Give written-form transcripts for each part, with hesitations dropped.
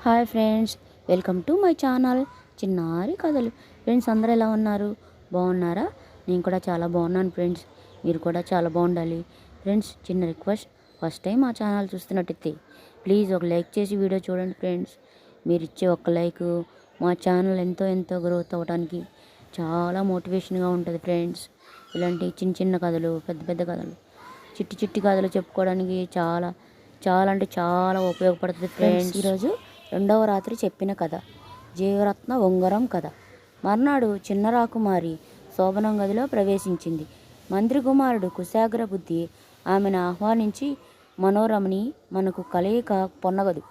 Hi friends, welcome to my channel చిన్నారి కథలు. Friends, అందరూ ఎలా ఉన్నారు? బాగున్నారా? నేను కూడా చాలా బాగున్నాను ఫ్రెండ్స్. మీరు కూడా చాలా బాగుండాలి. ఫ్రెండ్స్, చిన్న రిక్వెస్ట్, ఫస్ట్ టైం మా ఛానల్ చూస్తున్నట్టయితే ప్లీజ్ ఒక లైక్ చేసి వీడియో చూడండి ఫ్రెండ్స్. మీరు ఇచ్చే ఒక లైక్ మా ఛానల్ ఎంతో గ్రోత్ అవ్వడానికి చాలా మోటివేషన్గా ఉంటుంది ఫ్రెండ్స్. ఇలాంటి చిన్న చిన్న కథలు, పెద్ద పెద్ద కథలు, చిట్టి కథలు చెప్పుకోవడానికి చాలా చాలా అంటే చాలా ఉపయోగపడుతుంది ఫ్రెండ్స్. ఈరోజు రెండవ రాత్రి చెప్పిన కథ, జీవరత్న ఉంగరం కథ. మర్నాడు చిన్న రాకుమారి శోభనం గదిలో ప్రవేశించింది. మంత్రి కుమారుడు కుశాగ్ర బుద్ధి ఆమెను ఆహ్వానించి, మనోరమణి, మనకు కలయిక పొన్నగదు.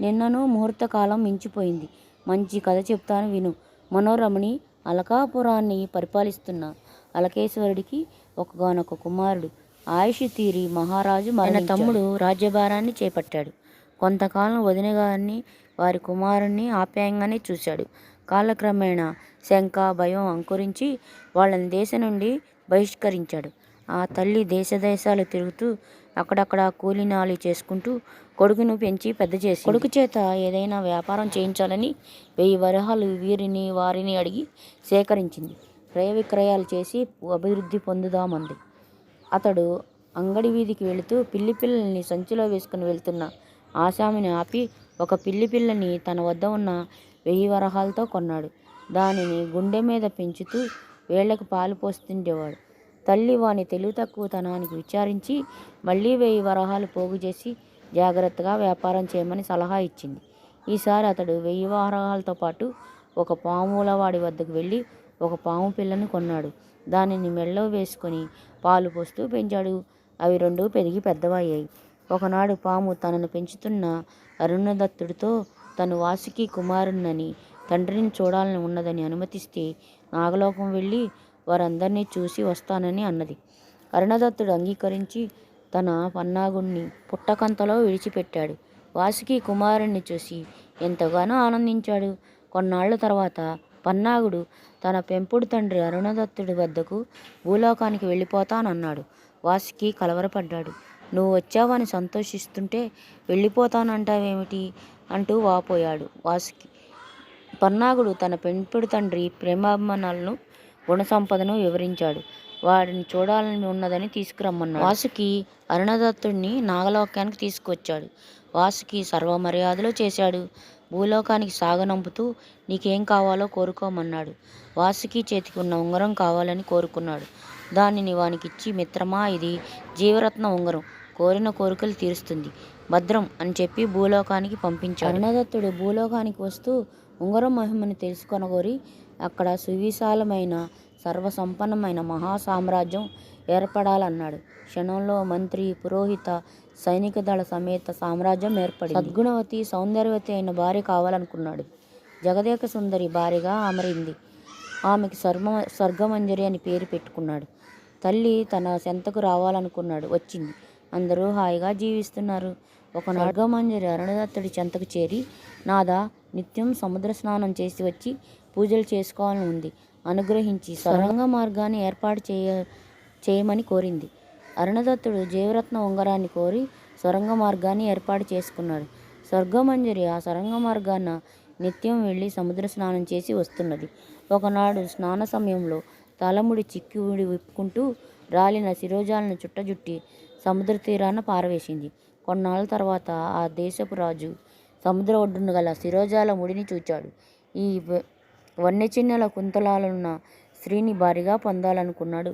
నిన్నను ముహూర్తకాలం మించిపోయింది. మంచి కథ చెప్తాను విను. మనోరమణి అలకాపురాన్ని పరిపాలిస్తున్న అలకేశ్వరుడికి ఒకగానొక కుమారుడు. ఆయుష్ తీరి మహారాజు మరణ తమ్ముడు రాజ్యభారాన్ని చేపట్టాడు. కొంతకాలం వదిన గారిని, వారి కుమారుణ్ణి ఆప్యాయంగానే చూశాడు. కాలక్రమేణా శంక, భయం అంకురించి వాళ్ళని దేశం నుండి బహిష్కరించాడు. ఆ తల్లి దేశాలు తిరుగుతూ అక్కడక్కడ కూలినాలి చేసుకుంటూ కొడుకును పెంచి పెద్ద చేసి, కొడుకు చేత ఏదైనా వ్యాపారం చేయించాలని 1000 వరహాలు వీరిని వారిని అడిగి సేకరించింది. క్రయ విక్రయాలు చేసి అభివృద్ధి పొందుదామంది. అతడు అంగడి వీధికి వెళుతూ పిల్లి పిల్లల్ని సంచిలో వేసుకుని వెళ్తున్న ఆసామిని ఆపి ఒక పిల్లి పిల్లని తన వద్ద ఉన్న 1000 వరహాలతో కొన్నాడు. దానిని గుండె మీద పెంచుతూ వేళ్లకు పాలు పోస్తుండేవాడు. తల్లి వాని తెలివి తక్కువతనానికి విచారించి మళ్ళీ 1000 వరహాలు పోగు చేసి జాగ్రత్తగా వ్యాపారం చేయమని సలహా ఇచ్చింది. ఈసారి అతడు 1000 వరహాలతో పాటు ఒక పాములవాడి వద్దకు వెళ్ళి ఒక పాము పిల్లను కొన్నాడు. దానిని మెడలో వేసుకొని పాలు పోస్తూ పెంచాడు. అవి 2 పెరిగి పెద్దవయ్యాయి. ఒకనాడు పాము తనను పెంచుతున్న అరుణదత్తుడితో తను వాసుకి కుమారుణ్ణని, తండ్రిని చూడాలని ఉన్నదని అనుమతిస్తే నాగలోకం వెళ్ళి వారందరినీ చూసి వస్తానని అన్నది. అరుణదత్తుడు అంగీకరించి తన పన్నాగుణ్ణి పుట్టకంతలో విడిచిపెట్టాడు. వాసుకి కుమారుణ్ణి చూసి ఎంతగానో ఆనందించాడు. కొన్నాళ్ల తర్వాత పన్నాగుడు తన పెంపుడు తండ్రి అరుణదత్తుడి వద్దకు భూలోకానికి వెళ్ళిపోతానన్నాడు. వాసుకి కలవరపడ్డాడు. నువ్వు వచ్చావని సంతోషిస్తుంటే వెళ్ళిపోతానంటావేమిటి అంటూ వాపోయాడు వాసుకి. పన్నాగుడు తన పెంపుడు తండ్రి ప్రేమాభిమానాలను, గుణసంపదను వివరించాడు. వాడిని చూడాలని ఉన్నదని తీసుకురమ్మన్నాడు. వాసుకి అరుణదత్తుడిని నాగలోకానికి తీసుకువచ్చాడు. వాసుకి సర్వమర్యాదలు చేశాడు. భూలోకానికి సాగనంపుతూ నీకేం కావాలో కోరుకోమన్నాడు. వాసుకి చేతికి ఉన్న ఉంగరం కావాలని కోరుకున్నాడు. దానిని వానికిచ్చి, మిత్రమా, ఇది జీవరత్న ఉంగరం, కోరిన కోరికలు తీరుస్తుంది, భద్రం అని చెప్పి భూలోకానికి పంపించాడు. అరుణదత్తుడు భూలోకానికి వస్తూ ఉంగరం మహిమను తెలుసుకొనగోరి అక్కడ సువిశాలమైన సర్వసంపన్నమైన మహాసామ్రాజ్యం ఏర్పడాలన్నాడు. క్షణంలో మంత్రి, పురోహిత, సైనిక దళ సమేత సామ్రాజ్యం ఏర్పడింది. సద్గుణవతి, సౌందర్యవతి అయిన భార్య కావాలనుకున్నాడు. జగదేక సుందరి భార్యగా అమరింది. ఆమెకి స్వర్గమంజరి అని పేరు పెట్టుకున్నాడు. తల్లి తన చెంతకు రావాలనుకున్నాడు. వచ్చింది. అందరూ హాయిగా జీవిస్తున్నారు. ఒక స్వర్గమంజరి అరుణదత్తుడి చెంతకు చేరి, నాదా, నిత్యం సముద్ర స్నానం చేసి వచ్చి పూజలు చేసుకోవాలని ఉంది, అనుగ్రహించి సొరంగ మార్గాన్ని ఏర్పాటు చేయమని కోరింది. అరుణదత్తుడు జీవరత్న ఉంగరాన్ని కోరి సొరంగ మార్గాన్ని ఏర్పాటు చేసుకున్నాడు. స్వర్గమంజరి ఆ సొరంగ మార్గాన నిత్యం వెళ్ళి సముద్ర స్నానం చేసి వస్తున్నది. ఒకనాడు స్నాన సమయంలో తలముడి చిక్కుముడి విప్పుకుంటూ రాలిన శిరోజాలను చుట్టజుట్టి సముద్ర తీరాన పారవేసింది. కొన్నాళ్ళ తర్వాత ఆ దేశపు రాజు సముద్ర ఒడ్డున గల శిరోజాల ముడిని చూచాడు. ఈ వన్యచిన్నెల కుంతలాలున్న స్త్రీని భారీగా పొందాలనుకున్నాడు.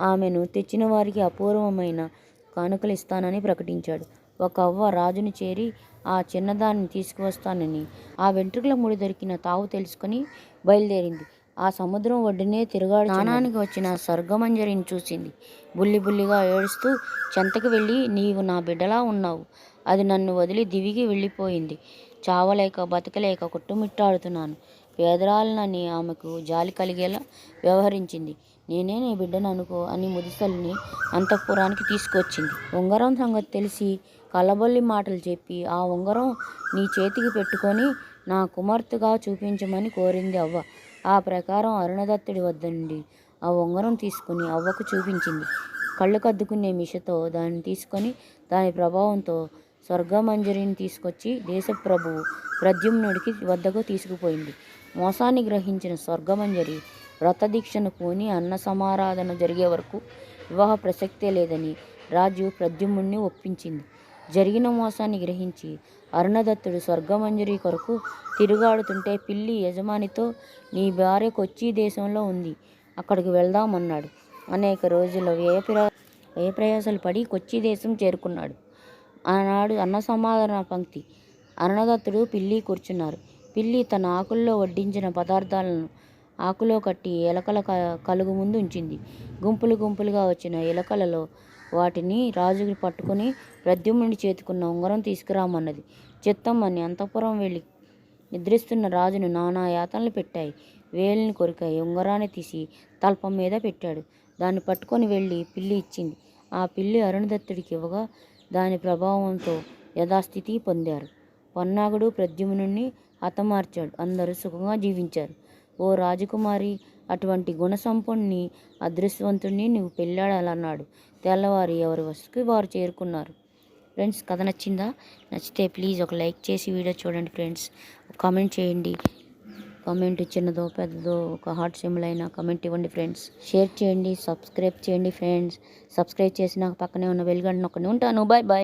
ఆమెను తెచ్చిన వారికి అపూర్వమైన కానుకలు ఇస్తానని ప్రకటించాడు. ఒక అవ్వ రాజుని చేరి ఆ చిన్నదాన్ని తీసుకువస్తానని ఆ వెంట్రుకల ముడి దొరికిన తావు తెలుసుకుని బయలుదేరింది. ఆ సముద్రం ఒడ్డునే తిరుగాడు స్నానానికి వచ్చిన స్వర్గమంజరిని చూసింది. బుల్లిగా ఏడుస్తూ చెంతకు వెళ్ళి, నీవు నా బిడ్డలా ఉన్నావు, అది నన్ను వదిలి దివికి వెళ్ళిపోయింది. చావలేక బతకలేక కొట్టుమిట్టాడుతున్నాను. పేదరాలనని ఆమెకు జాలి కలిగేలా వ్యవహరించింది. నేనే నీ బిడ్డను అనుకో అని ముదుసలిని అంతఃపురానికి తీసుకొచ్చింది. ఉంగరం సంగతి తెలిసి కళ్ళబొల్లి మాటలు చెప్పి ఆ ఉంగరం నీ చేతికి పెట్టుకొని నా కుమార్తెగా చూపించమని కోరింది అవ్వ. ఆ ప్రకారం అరుణదత్తుడి వద్ద నుండి ఆ ఉంగరం తీసుకుని అవ్వకు చూపించింది. కళ్ళు కద్దుకునే మిషతో దాన్ని తీసుకొని దాని ప్రభావంతో స్వర్గమంజరిని తీసుకొచ్చి దేశప్రభువు ప్రద్యుమ్నుడికి వద్దకు తీసుకుపోయింది. మోసాన్ని గ్రహించిన స్వర్గమంజరి వ్రతదీక్షను పూని అన్న సమారాధన జరిగే వరకు వివాహ ప్రసక్తే లేదని రాజు ప్రద్యుమ్నుడిని ఒప్పించింది. జరిగిన మోసాన్ని గ్రహించి అరుణదత్తుడు స్వర్గమంజరి కొరకు తిరుగాడుతుంటే పిల్లి యజమానితో, నీ భార్య కొచ్చి దేశంలో ఉంది, అక్కడికి వెళ్దామన్నాడు. అనేక రోజుల వ్యయప్రయాసాలు పడి కొచ్చి దేశం చేరుకున్నాడు. ఆనాడు అన్న సమాధాన పంక్తి. అరుణదత్తుడు పిల్లి కూర్చున్నారు. పిల్లి తన ఆకుల్లో వడ్డించిన పదార్థాలను ఆకులో కట్టి ఎలకల కలుగు ముందు ఉంచింది. గుంపులు గుంపులుగా వచ్చిన ఎలకలలో వాటిని రాజుని పట్టుకుని ప్రద్యుమ్నుడి చేతికున్న ఉంగరం తీసుకురామన్నది. చిత్తమ్మని అంతఃపురం వెళ్ళి నిద్రిస్తున్న రాజును నానా యాతనలు పెట్టాయి. వేలిని కొరికాయి. ఉంగరాన్ని తీసి తల్పం మీద పెట్టాడు. దాన్ని పట్టుకొని వెళ్ళి పిల్లి ఇచ్చింది. ఆ పిల్లి అరుణదత్తుడికి ఇవ్వగా దాని ప్రభావంతో యథాస్థితి పొందారు. పన్నాగుడు ప్రద్యుమ్నుడిని హతమార్చాడు. అందరూ సుఖంగా జీవించారు. ఓ రాజకుమారి, అటువంటి గుణసంపన్నుని అదృష్టవంతుడిని నువ్వు పెళ్ళాడాలన్నాడు. తెల్లవారి ఎవరి వస్తుకి వారు చేరుకున్నారు. ఫ్రెండ్స్, కథ నచ్చిందా? నచ్చితే ప్లీజ్ ఒక లైక్ చేసి వీడియో చూడండి ఫ్రెండ్స్. కామెంట్ చేయండి. కామెంట్ చిన్నదో పెద్దదో ఒక హార్ట్ సింబల్ అయినా కామెంట్ ఇవ్వండి ఫ్రెండ్స్. షేర్ చేయండి, సబ్స్క్రైబ్ చేయండి ఫ్రెండ్స్. సబ్స్క్రైబ్ చేసి నాకు పక్కనే ఉన్న బెల్ గంట నొక్కండి. ఉంటాను. Bye bye.